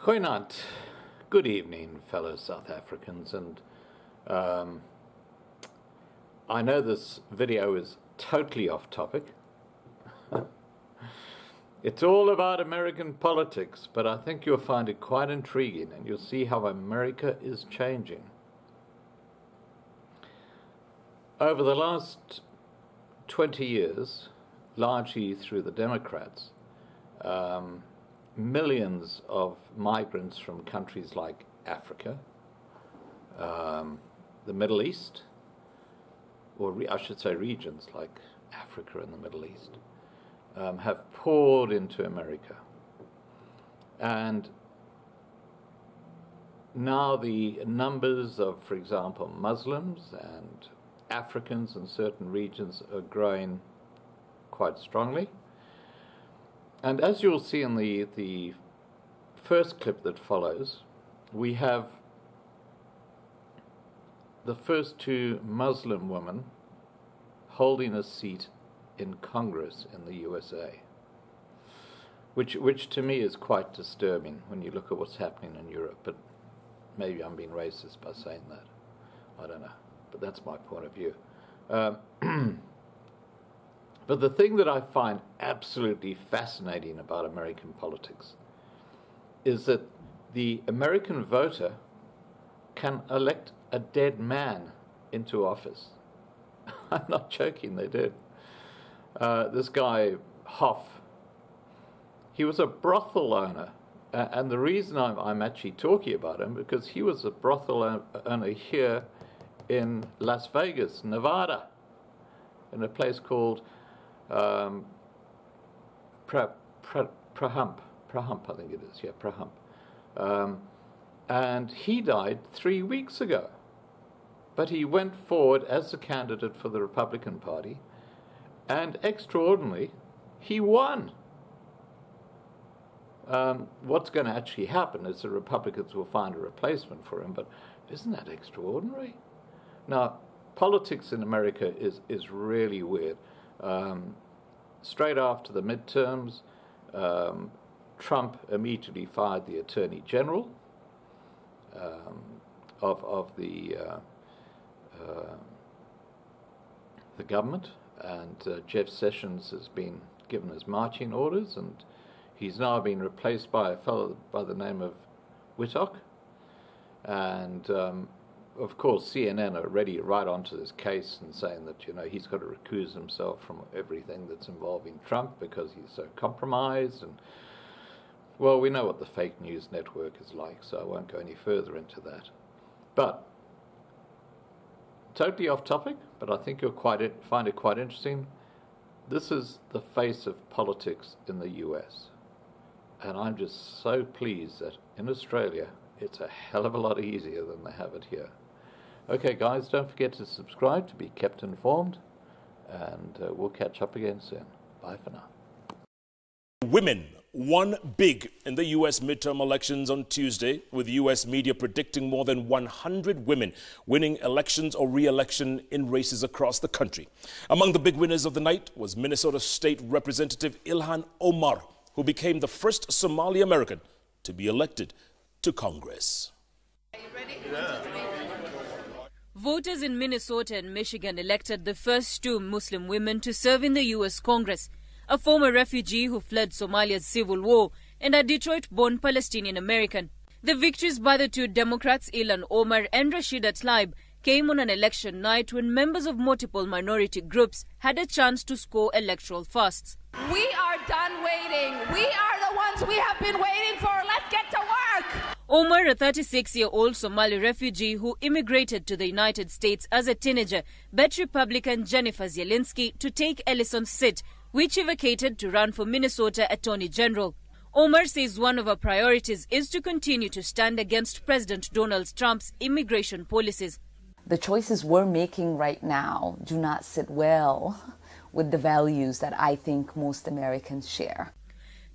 Goeienaand. Good evening, fellow South Africans, and I know this video is totally off topic. It's all about American politics, but I think you'll find it quite intriguing, and you'll see how America is changing. Over the last 20 years, largely through the Democrats, millions of migrants from countries like Africa, the Middle East, or I should say regions like Africa and the Middle East, have poured into America. And now the numbers of, for example, Muslims and Africans in certain regions are growing quite strongly. And as you'll see in the first clip that follows, we have the first two Muslim women holding a seat in Congress in the USA, which to me is quite disturbing when you look at what's happening in Europe. But maybe I'm being racist by saying that. I don't know, but that's my point of view. But the thing that I find absolutely fascinating about American politics is that the American voter can elect a dead man into office. I'm not joking, they did. This guy, Hoff, he was a brothel owner. And the reason I'm actually talking about him, because he was a brothel owner here in Las Vegas, Nevada, in a place called Prahump, I think it is, yeah, Prahump. And he died 3 weeks ago. But he went forward as a candidate for the Republican Party, and extraordinarily, he won. What's going to actually happen is the Republicans will find a replacement for him, but isn't that extraordinary? Now, politics in America is really weird. Straight after the midterms, Trump immediately fired the Attorney General of the government, and Jeff Sessions has been given his marching orders, and he's now been replaced by a fellow by the name of Whitlock. And of course, CNN are ready right onto this case and saying that, you know, he's got to recuse himself from everything that's involving Trump because he's so compromised. And, well, we know what the fake news network is like, so I won't go any further into that. But, totally off topic, but I think you'll find it quite interesting. This is the face of politics in the US. And I'm just so pleased that in Australia, it's a hell of a lot easier than they have it here. Okay, guys, don't forget to subscribe to be kept informed, and we'll catch up again soon. Bye for now. Women won big in the U.S. midterm elections on Tuesday, with U.S. media predicting more than 100 women winning elections or re-election in races across the country. Among the big winners of the night was Minnesota State Representative Ilhan Omar, who became the first Somali American to be elected to Congress. Are you ready? Yeah. Voters in Minnesota and Michigan elected the first two Muslim women to serve in the U.S. Congress, a former refugee who fled Somalia's civil war and a Detroit-born Palestinian American. The victories by the two Democrats, Ilhan Omar and Rashida Tlaib, came on an election night when members of multiple minority groups had a chance to score electoral firsts. We are done waiting. We are the ones we have been waiting for. Let's get to work. Omar, a 36-year-old Somali refugee who immigrated to the United States as a teenager, bet Republican Jennifer Zielinski to take Ellison's seat, which he vacated to run for Minnesota Attorney General. Omar says one of her priorities is to continue to stand against President Donald Trump's immigration policies. The choices we're making right now do not sit well with the values that I think most Americans share.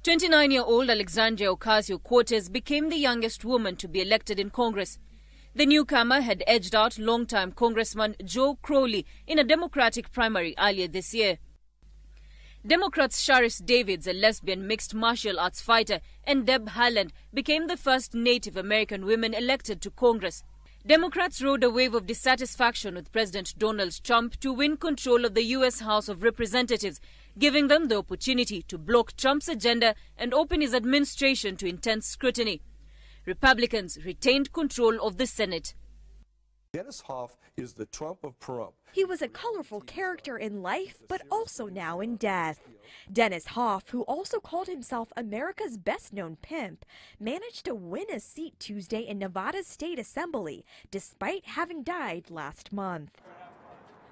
29-year-old Alexandria Ocasio-Cortez became the youngest woman to be elected in Congress. The newcomer had edged out longtime Congressman Joe Crowley in a Democratic primary earlier this year. Democrats Sharis Davids, a lesbian mixed martial arts fighter, and Deb Haaland became the first Native American women elected to Congress. Democrats rode a wave of dissatisfaction with President Donald Trump to win control of the U.S. House of Representatives, giving them the opportunity to block Trump's agenda and open his administration to intense scrutiny. Republicans retained control of the Senate. Dennis Hoff is the Trump of Trump. He was a colorful character in life, but also now in death. Dennis Hoff, who also called himself America's best-known pimp, managed to win a seat Tuesday in Nevada's State Assembly, despite having died last month.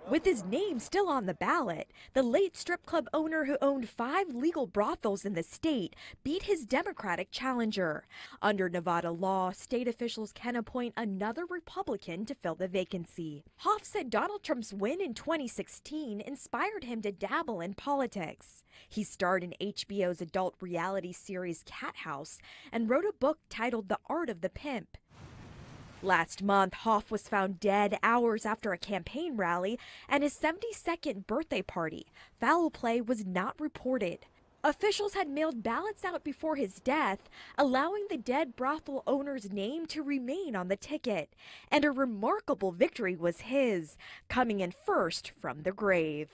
With his name still on the ballot, the late strip club owner who owned 5 legal brothels in the state beat his Democratic challenger. Under Nevada law, state officials can appoint another Republican to fill the vacancy. Hoff said Donald Trump's win in 2016 inspired him to dabble in politics. He starred in HBO's adult reality series Cat House and wrote a book titled The Art of the Pimp. Last month, Hoff was found dead hours after a campaign rally and his 72nd birthday party. Foul play was not reported. Officials had mailed ballots out before his death, allowing the dead brothel owner's name to remain on the ticket. And a remarkable victory was his, coming in first from the grave.